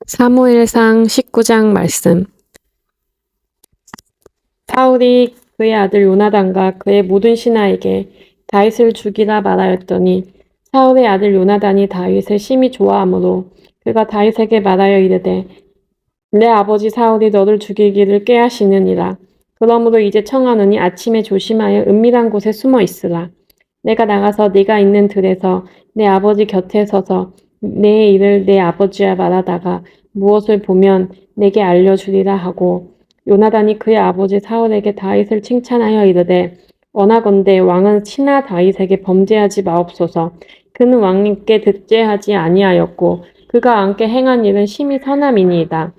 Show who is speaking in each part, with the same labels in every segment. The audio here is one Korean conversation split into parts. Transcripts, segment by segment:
Speaker 1: 사무엘상 19장 말씀. 사울이 그의 아들 요나단과 그의 모든 신하에게 다윗을 죽이라 말하였더니 사울의 아들 요나단이 다윗을 심히 좋아하므로 그가 다윗에게 말하여 이르되 내 아버지 사울이 너를 죽이기를 꾀하시느니라. 그러므로 이제 청하노니 아침에 조심하여 은밀한 곳에 숨어 있으라. 내가 나가서 네가 있는 들에서 내 아버지 곁에 서서 내 일을 내 아버지와 말하다가 무엇을 보면 내게 알려주리라 하고 요나단이 그의 아버지 사울에게 다윗을 칭찬하여 이르되 원하건대 왕은 친하 다윗에게 범죄하지 마옵소서. 그는 왕께 득죄하지 아니하였고 그가 왕께 행한 일은 심히 선함이니이다.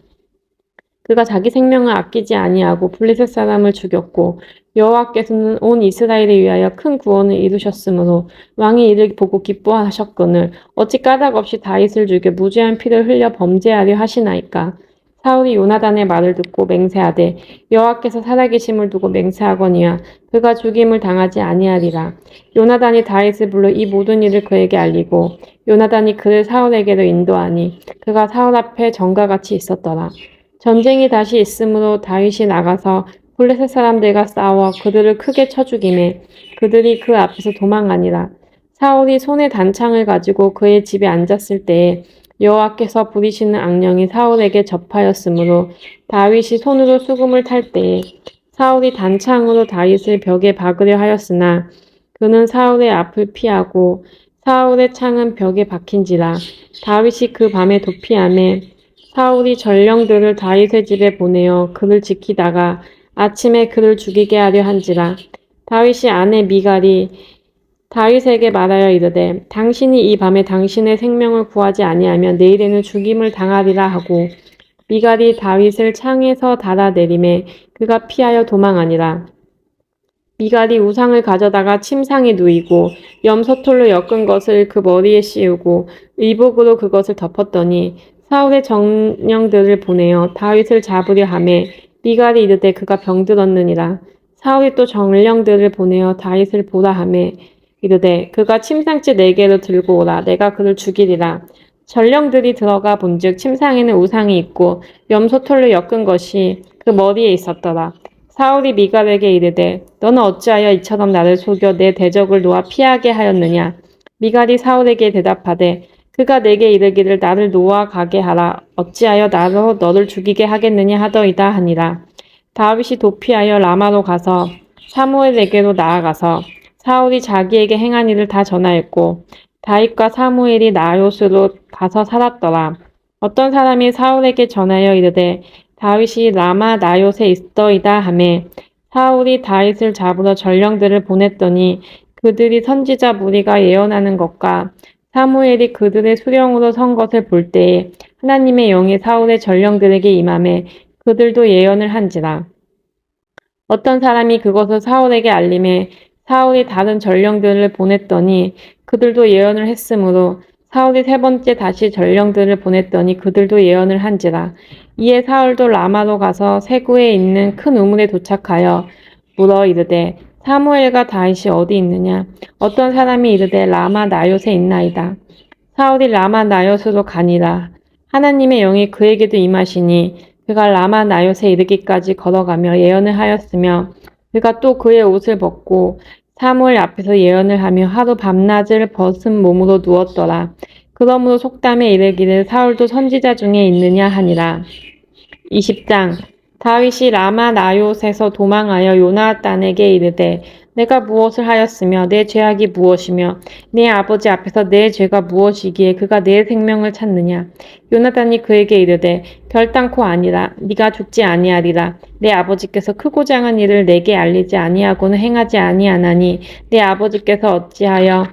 Speaker 1: 그가 자기 생명을 아끼지 아니하고 블레셋 사람을 죽였고 여호와께서는 온 이스라엘을 위하여 큰 구원을 이루셨으므로 왕이 이를 보고 기뻐하셨거늘 어찌 까닭없이 다윗을 죽여 무죄한 피를 흘려 범죄하려 하시나이까. 사울이 요나단의 말을 듣고 맹세하되 여호와께서 살아계심을 두고 맹세하거니와 그가 죽임을 당하지 아니하리라. 요나단이 다윗을 불러 이 모든 일을 그에게 알리고 요나단이 그를 사울에게로 인도하니 그가 사울 앞에 전과 같이 있었더라. 전쟁이 다시 있으므로 다윗이 나가서 블레셋 사람들과 싸워 그들을 크게 쳐 죽이매 그들이 그 앞에서 도망하니라. 사울이 손에 단창을 가지고 그의 집에 앉았을 때에 여호와께서 부리시는 악령이 사울에게 접하였으므로 다윗이 손으로 수금을 탈 때에 사울이 단창으로 다윗을 벽에 박으려 하였으나 그는 사울의 앞을 피하고 사울의 창은 벽에 박힌지라. 다윗이 그 밤에 도피하매 사울이 전령들을 다윗의 집에 보내어 그를 지키다가 아침에 그를 죽이게 하려 한지라. 다윗이 아내 미갈이 다윗에게 말하여 이르되 당신이 이 밤에 당신의 생명을 구하지 아니하면 내일에는 죽임을 당하리라 하고 미갈이 다윗을 창에서 달아내리매 그가 피하여 도망하니라. 미갈이 우상을 가져다가 침상에 누이고 염소털로 엮은 것을 그 머리에 씌우고 의복으로 그것을 덮었더니 사울의 정령들을 보내어 다윗을 잡으려 하매 미갈이 이르되 그가 병들었느니라. 사울이 또 정령들을 보내어 다윗을 보라 하매 이르되 그가 침상째 4개를 들고 오라. 내가 그를 죽이리라. 전령들이 들어가 본즉 침상에는 우상이 있고 염소털로 엮은 것이 그 머리에 있었더라. 사울이 미갈에게 이르되 너는 어찌하여 이처럼 나를 속여 내 대적을 놓아 피하게 하였느냐. 미갈이 사울에게 대답하되 그가 내게 이르기를 나를 놓아 가게 하라. 어찌하여 나로 너를 죽이게 하겠느냐 하더이다 하니라. 다윗이 도피하여 라마로 가서 사무엘에게로 나아가서 사울이 자기에게 행한 일을 다 전하였고 다윗과 사무엘이 나요스로 가서 살았더라. 어떤 사람이 사울에게 전하여 이르되 다윗이 라마 나요스에 있더이다 하매 사울이 다윗을 잡으러 전령들을 보냈더니 그들이 선지자 무리가 예언하는 것과 사무엘이 그들의 수령으로 선 것을 볼 때에 하나님의 영이 사울의 전령들에게 임하매 그들도 예언을 한지라. 어떤 사람이 그것을 사울에게 알림해 사울이 다른 전령들을 보냈더니 그들도 예언을 했으므로 사울이 3번째 다시 전령들을 보냈더니 그들도 예언을 한지라. 이에 사울도 라마로 가서 세구에 있는 큰 우물에 도착하여 물어 이르되 사무엘과 다윗이 어디 있느냐? 어떤 사람이 이르되 라마 나요스에 있나이다. 사울이 라마 나요스로 가니라. 하나님의 영이 그에게도 임하시니 그가 라마 나요스에 이르기까지 걸어가며 예언을 하였으며 그가 또 그의 옷을 벗고 사무엘 앞에서 예언을 하며 하루 밤낮을 벗은 몸으로 누웠더라. 그러므로 속담에 이르기를 사울도 선지자 중에 있느냐 하니라. 20장 다윗이 라마 나요스에서 도망하여 요나단에게 이르되 내가 무엇을 하였으며 내 죄악이 무엇이며 내 아버지 앞에서 내 죄가 무엇이기에 그가 내 생명을 찾느냐. 요나단이 그에게 이르되 결단코 아니라. 네가 죽지 아니하리라. 내 아버지께서 크고 장한 일을 내게 알리지 아니하고는 행하지 아니하나니 내 아버지께서 어찌하여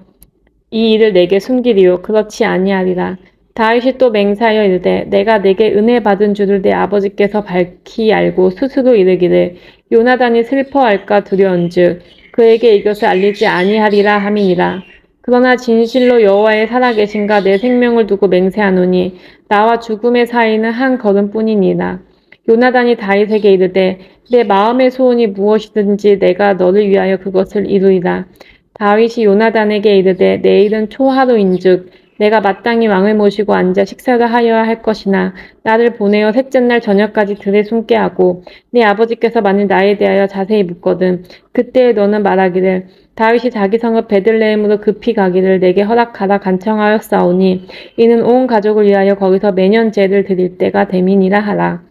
Speaker 1: 이 일을 내게 숨기리요. 그렇지 아니하리라. 다윗이 또 맹세하여 이르되 내가 내게 은혜 받은 줄을 내 아버지께서 밝히 알고 스스로 이르기를 요나단이 슬퍼할까 두려운즉 그에게 이것을 알리지 아니하리라 함이니라. 그러나 진실로 여호와의 살아계신가 내 생명을 두고 맹세하노니 나와 죽음의 사이는 한 걸음뿐이니라. 요나단이 다윗에게 이르되 내 마음의 소원이 무엇이든지 내가 너를 위하여 그것을 이루리라. 다윗이 요나단에게 이르되 내일은 초하루인즉 내가 마땅히 왕을 모시고 앉아 식사를 하여야 할 것이나 나를 보내어 셋째 날 저녁까지 들에 숨게 하고 네 아버지께서 만일 나에 대하여 자세히 묻거든 그때에 너는 말하기를 다윗이 자기 성읍 베들레헴으로 급히 가기를 내게 허락하라 간청하였사오니 이는 온 가족을 위하여 거기서 매년 제를 드릴 때가 됨이니라 하라.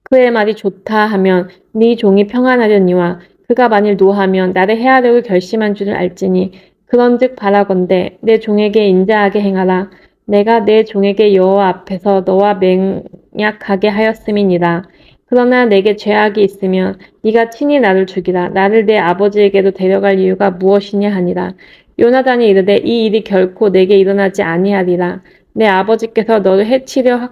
Speaker 1: 그의 말이 좋다 하면 네 종이 평안하려니와 그가 만일 노하면 나를 해하려고 결심한 줄을 알지니 그런즉 바라건대 내 종에게 인자하게 행하라. 내가 내 종에게 여호와 앞에서 너와 맹약하게 하였음이니라. 그러나 내게 죄악이 있으면 네가 친히 나를 죽이라. 나를 내 아버지에게도 데려갈 이유가 무엇이냐 하니라. 요나단이 이르되 이 일이 결코 내게 일어나지 아니하리라. 내 아버지께서 너를 해치려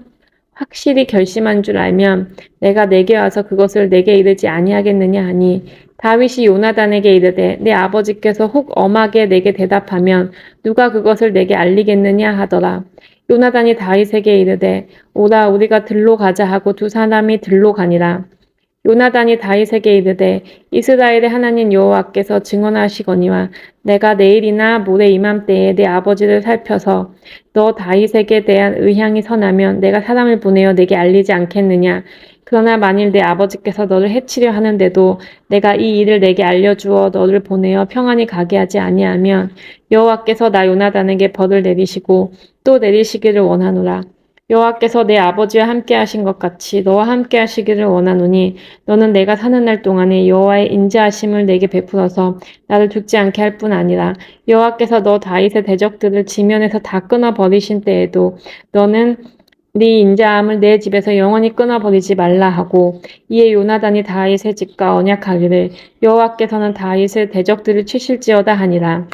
Speaker 1: 확실히 결심한 줄 알면 내가 내게 와서 그것을 내게 이르지 아니하겠느냐 하니 다윗이 요나단에게 이르되 내 아버지께서 혹 엄하게 내게 대답하면 누가 그것을 내게 알리겠느냐 하더라. 요나단이 다윗에게 이르되 오라 우리가 들로 가자 하고 두 사람이 들로 가니라. 요나단이 다윗에게 이르되 이스라엘의 하나님 여호와께서 증언하시거니와 내가 내일이나 모레 이맘때에 내 아버지를 살펴서 너 다윗에게 대한 의향이 선하면 내가 사람을 보내어 내게 알리지 않겠느냐. 그러나 만일 내 아버지께서 너를 해치려 하는데도 내가 이 일을 내게 알려주어 너를 보내어 평안히 가게 하지 아니하면 여호와께서 나 요나단에게 벌을 내리시고 또 내리시기를 원하노라. 여호와께서 내 아버지와 함께 하신 것 같이 너와 함께 하시기를 원하노니 너는 내가 사는 날 동안에 여호와의 인자하심을 내게 베풀어서 나를 죽지 않게 할 뿐 아니라 여호와께서 너 다윗의 대적들을 지면에서 다 끊어 버리신 때에도 너는 네 인자함을 내 집에서 영원히 끊어 버리지 말라 하고 이에 요나단이 다윗의 집과 언약하기를 여호와께서는 다윗의 대적들을 치실지어다 하니라.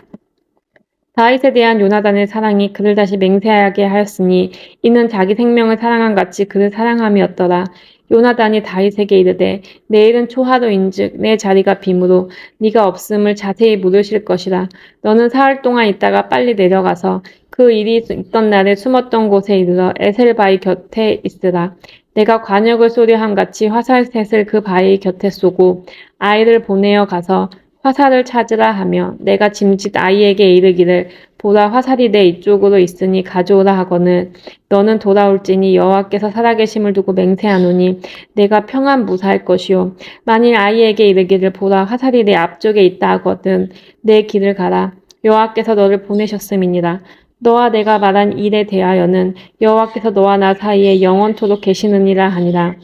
Speaker 1: 다윗에 대한 요나단의 사랑이 그를 다시 맹세하게 하였으니 이는 자기 생명을 사랑한 같이 그를 사랑함이었더라. 요나단이 다윗에게 이르되 내일은 초하루인즉 내 자리가 빔으로 네가 없음을 자세히 물으실 것이라. 너는 사흘 동안 있다가 빨리 내려가서 그 일이 있던 날에 숨었던 곳에 이르러 에셀바위 곁에 있으라. 내가 관역을 쏘려 함같이 화살셋을 그 바위 곁에 쏘고 아이를 보내어 가서 화살을 찾으라 하며 내가 짐짓 아이에게 이르기를 보라 화살이 내 이쪽으로 있으니 가져오라 하거늘 너는 돌아올지니 여호와께서 살아계심을 두고 맹세하노니 내가 평안 무사할 것이요 만일 아이에게 이르기를 보라 화살이 내 앞쪽에 있다 하거든 내 길을 가라 여호와께서 너를 보내셨음이니라. 너와 내가 말한 일에 대하여는 여호와께서 너와 나 사이에 영원토록 계시느니라 하니라.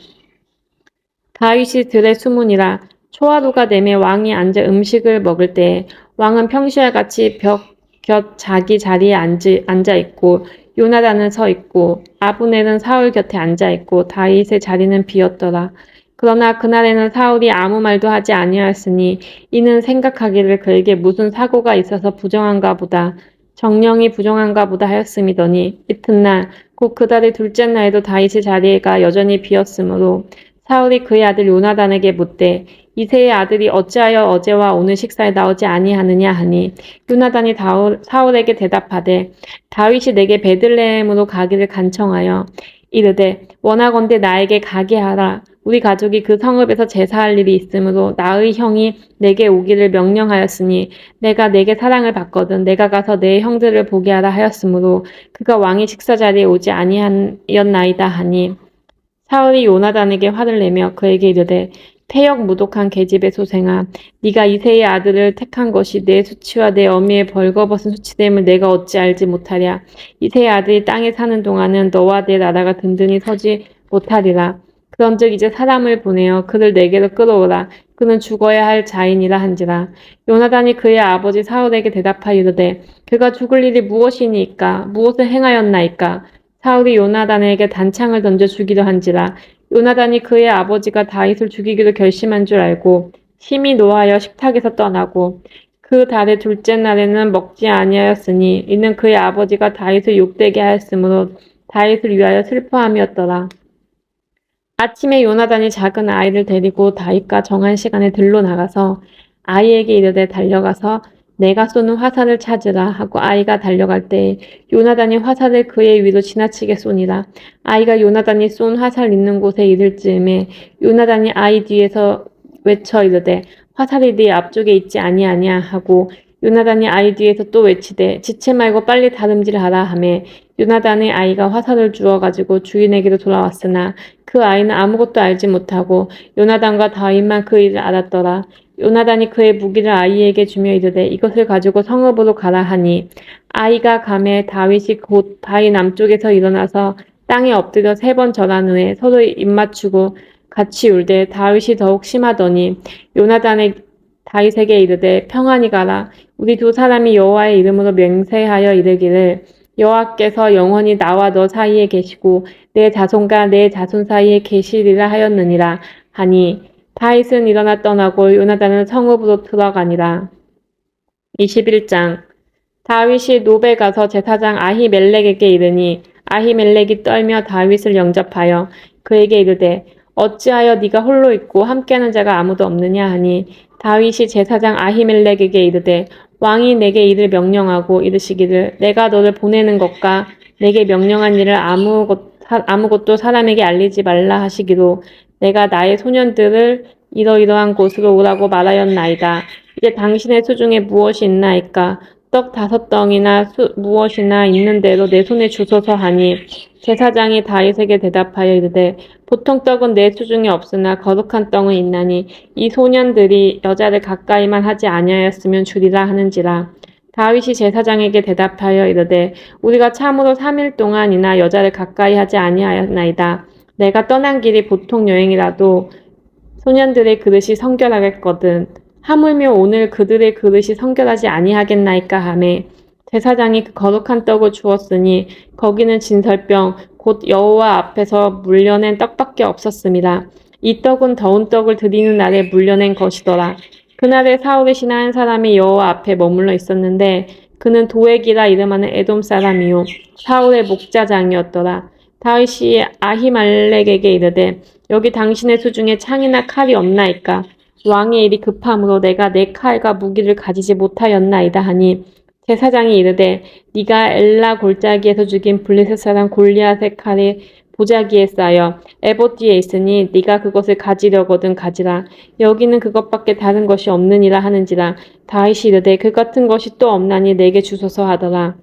Speaker 1: 다윗이 들에 숨으니라. 초하루가 되매 왕이 앉아 음식을 먹을 때에 왕은 평시와 같이 벽 곁 자기 자리에 앉아 있고 요나단은 서 있고 아브넬은 사울 곁에 앉아 있고 다윗의 자리는 비었더라. 그러나 그날에는 사울이 아무 말도 하지 아니하였으니 이는 생각하기를 그에게 무슨 사고가 있어서 부정한가 보다 정령이 부정한가 보다 하였음이더니 이튿날 곧 그달의 둘째 날에도 다윗의 자리가 여전히 비었으므로 사울이 그의 아들 요나단에게 묻되 이새의 아들이 어찌하여 어제와 오늘 식사에 나오지 아니하느냐 하니 요나단이 사울에게 대답하되 다윗이 내게 베들레헴으로 가기를 간청하여 이르되 원하건대 나에게 가게 하라. 우리 가족이 그 성읍에서 제사할 일이 있으므로 나의 형이 내게 오기를 명령하였으니 내가 내게 사랑을 받거든 내가 가서 내 형들을 보게 하라 하였으므로 그가 왕의 식사 자리에 오지 아니하였나이다 하니 사울이 요나단에게 화를 내며 그에게 이르되 패역 무독한 계집의 소생아 네가 이새의 아들을 택한 것이 내 수치와 내 어미의 벌거벗은 수치됨을 내가 어찌 알지 못하랴. 이새의 아들이 땅에 사는 동안은 너와 내 나라가 든든히 서지 못하리라. 그런즉 이제 사람을 보내어 그를 내게로 끌어오라. 그는 죽어야 할 자인이라 한지라. 요나단이 그의 아버지 사울에게 대답하여 이르되 그가 죽을 일이 무엇이니까 무엇을 행하였나이까. 사울이 요나단에게 단창을 던져 죽이려 한지라. 요나단이 그의 아버지가 다윗을 죽이기로 결심한 줄 알고 심히 노하여 식탁에서 떠나고 그 달의 둘째 날에는 먹지 아니하였으니 이는 그의 아버지가 다윗을 욕되게 하였으므로 다윗을 위하여 슬퍼함이었더라. 아침에 요나단이 작은 아이를 데리고 다윗과 정한 시간에 들로 나가서 아이에게 이르되 달려가서 내가 쏘는 화살을 찾으라 하고 아이가 달려갈 때에 요나단이 화살을 그의 위로 지나치게 쏘니라. 아이가 요나단이 쏜 화살 있는 곳에 이를 즈음에 요나단이 아이 뒤에서 외쳐 이르되 화살이 네 앞쪽에 있지 아니하냐 하고 요나단이 아이 뒤에서 또 외치되 지체 말고 빨리 다름질하라 하매 요나단의 아이가 화살을 주워 가지고 주인에게로 돌아왔으나 그 아이는 아무것도 알지 못하고 요나단과 다윗만 그 일을 알았더라. 요나단이 그의 무기를 아이에게 주며 이르되 이것을 가지고 성읍으로 가라 하니 아이가 가매 다윗이 곧 바위 남쪽에서 일어나서 땅에 엎드려 3번 절한 후에 서로 입맞추고 같이 울되 다윗이 더욱 심하더니 요나단의 다윗에게 이르되 평안히 가라. 우리 두 사람이 여호와의 이름으로 맹세하여 이르기를 여호와께서 영원히 나와 너 사이에 계시고 내 자손과 내 자손 사이에 계시리라 하였느니라 하니 다윗은 일어나 떠나고 요나단은 성읍으로 들어가니라. 21장 다윗이 노베 가서 제사장 아히멜렉에게 이르니 아히멜렉이 떨며 다윗을 영접하여 그에게 이르되 어찌하여 네가 홀로 있고 함께하는 자가 아무도 없느냐 하니 다윗이 제사장 아히멜렉에게 이르되 왕이 내게 이를 명령하고 이르시기를 내가 너를 보내는 것과 내게 명령한 일을 아무것도 사람에게 알리지 말라 하시기로 내가 나의 소년들을 이러이러한 곳으로 오라고 말하였나이다. 이제 당신의 수중에 무엇이 있나이까? 떡 5덩이나 무엇이나 있는 대로 내 손에 주소서 하니 제사장이 다윗에게 대답하여 이르되 보통 떡은 내 수중에 없으나 거룩한 떡은 있나니 이 소년들이 여자를 가까이만 하지 아니하였으면 주리라 하는지라. 다윗이 제사장에게 대답하여 이르되 우리가 참으로 3일 동안이나 여자를 가까이 하지 아니하였나이다. 내가 떠난 길이 보통 여행이라도 소년들의 그릇이 성결하겠거든. 하물며 오늘 그들의 그릇이 성결하지 아니하겠나이까 하매 제사장이 그 거룩한 떡을 주었으니 거기는 진설병 곧 여호와 앞에서 물려낸 떡밖에 없었습니다. 이 떡은 더운 떡을 드리는 날에 물려낸 것이더라. 그날에 사울의 신하 한 사람이 여호와 앞에 머물러 있었는데 그는 도액이라 이름하는 에돔 사람이요 사울의 목자장이었더라. 다윗이 아히말렉에게 이르되 여기 당신의 수중에 창이나 칼이 없나이까? 왕의 일이 급함으로 내가 내 칼과 무기를 가지지 못하였나이다 하니 제사장이 이르되 네가 엘라 골짜기에서 죽인 블레셋 사람 골리앗의 칼이 보자기에 쌓여 에봇 뒤에 있으니 네가 그것을 가지려거든 가지라. 여기는 그것밖에 다른 것이 없느니라 하는지라. 다윗이 이르되 그 같은 것이 또 없나니 내게 주소서 하더라.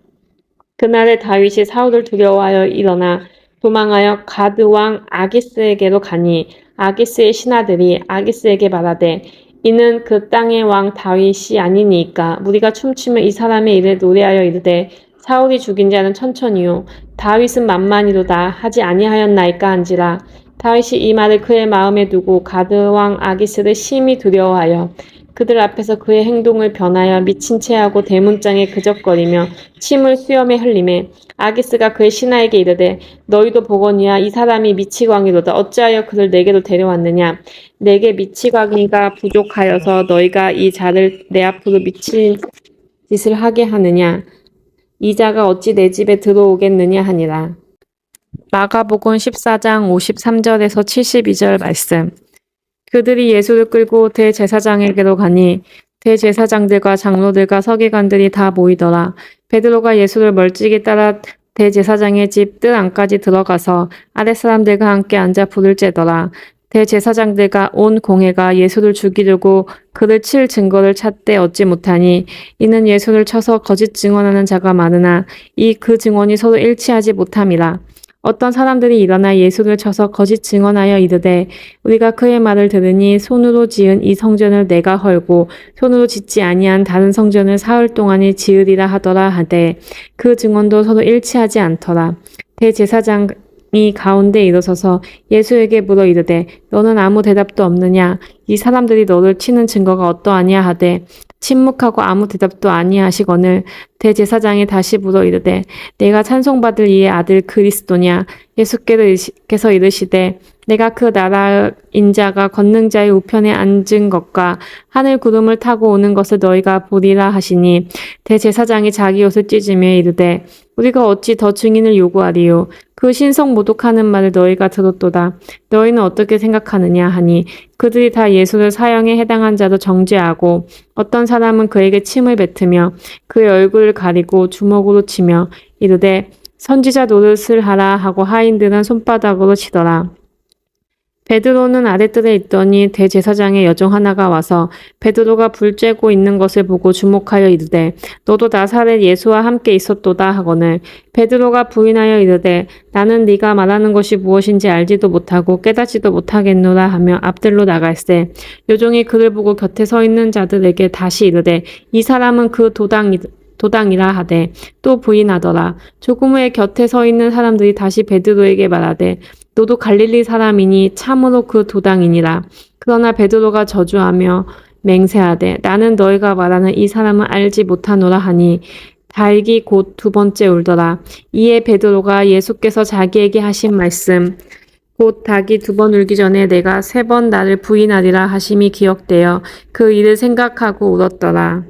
Speaker 1: 그날에 다윗이 사울을 두려워하여 일어나 도망하여 가드 왕 아기스에게로 가니 아기스의 신하들이 아기스에게 말하되 이는 그 땅의 왕 다윗이 아니니까 우리가 춤추며 이 사람의 일을 노래하여 이르되 사울이 죽인 자는 천천히요 다윗은 만만히로다 하지 아니하였나이까 한지라. 다윗이 이 말을 그의 마음에 두고 가드 왕 아기스를 심히 두려워하여 그들 앞에서 그의 행동을 변하여 미친 체하고 대문장에 그적거리며 침을 수염에 흘리매 아기스가 그의 신하에게 이르되 너희도 보거니와 이 사람이 미치광이로다. 어찌하여 그를 내게로 데려왔느냐? 내게 미치광이가 부족하여서 너희가 이 자를 내 앞으로 미친 짓을 하게 하느냐? 이 자가 어찌 내 집에 들어오겠느냐 하니라. 마가복음 14장 53절에서 72절 말씀. 그들이 예수를 끌고 대제사장에게로 가니 대제사장들과 장로들과 서기관들이 다 모이더라. 베드로가 예수를 멀찍이 따라 대제사장의 집 뜰 안까지 들어가서 아랫사람들과 함께 앉아 불을 쬐더라. 대제사장들과 온 공회가 예수를 죽이려고 그를 칠 증거를 찾되 얻지 못하니 이는 예수를 쳐서 거짓 증언하는 자가 많으나 이 그 증언이 서로 일치하지 못함이라. 어떤 사람들이 일어나 예수를 쳐서 거짓 증언하여 이르되 우리가 그의 말을 들으니 손으로 지은 이 성전을 내가 헐고 손으로 짓지 아니한 다른 성전을 사흘 동안에 지으리라 하더라 하되 그 증언도 서로 일치하지 않더라. 대제사장이 가운데 일어서서 예수에게 물어 이르되 너는 아무 대답도 없느냐? 이 사람들이 너를 치는 증거가 어떠하냐 하되 침묵하고 아무 대답도 아니하시거늘 대제사장이 다시 물어 이르되 내가 찬송받을 이의 아들 그리스도냐? 예수께서 이르시되 내가 그 나라 인자가 권능자의 우편에 앉은 것과 하늘 구름을 타고 오는 것을 너희가 보리라 하시니 대제사장이 자기 옷을 찢으며 이르되 우리가 어찌 더 증인을 요구하리요? 그 신성 모독하는 말을 너희가 들었도다. 너희는 어떻게 생각하느냐 하니 그들이 다 예수를 사형에 해당한 자로 정죄하고 어떤 사람은 그에게 침을 뱉으며 그의 얼굴을 가리고 주먹으로 치며 이르되 선지자 노릇을 하라 하고 하인들은 손바닥으로 치더라. 베드로는 아랫뜰에 있더니 대제사장의 여종 하나가 와서 베드로가 불 쬐고 있는 것을 보고 주목하여 이르되 너도 나사렛 예수와 함께 있었도다 하거늘 베드로가 부인하여 이르되 나는 네가 말하는 것이 무엇인지 알지도 못하고 깨닫지도 못하겠노라 하며 앞뜰로 나갈새 여종이 그를 보고 곁에 서 있는 자들에게 다시 이르되 이 사람은 그 도당이라 하되 또 부인하더라. 조금 후에 곁에 서 있는 사람들이 다시 베드로에게 말하되 너도 갈릴리 사람이니 참으로 그 도당이니라. 그러나 베드로가 저주하며 맹세하되 나는 너희가 말하는 이 사람은 알지 못하노라 하니 닭이 곧 두 번째 울더라. 이에 베드로가 예수께서 자기에게 하신 말씀 곧 닭이 두 번 울기 전에 내가 세 번 나를 부인하리라 하심이 기억되어 그 일을 생각하고 울었더라.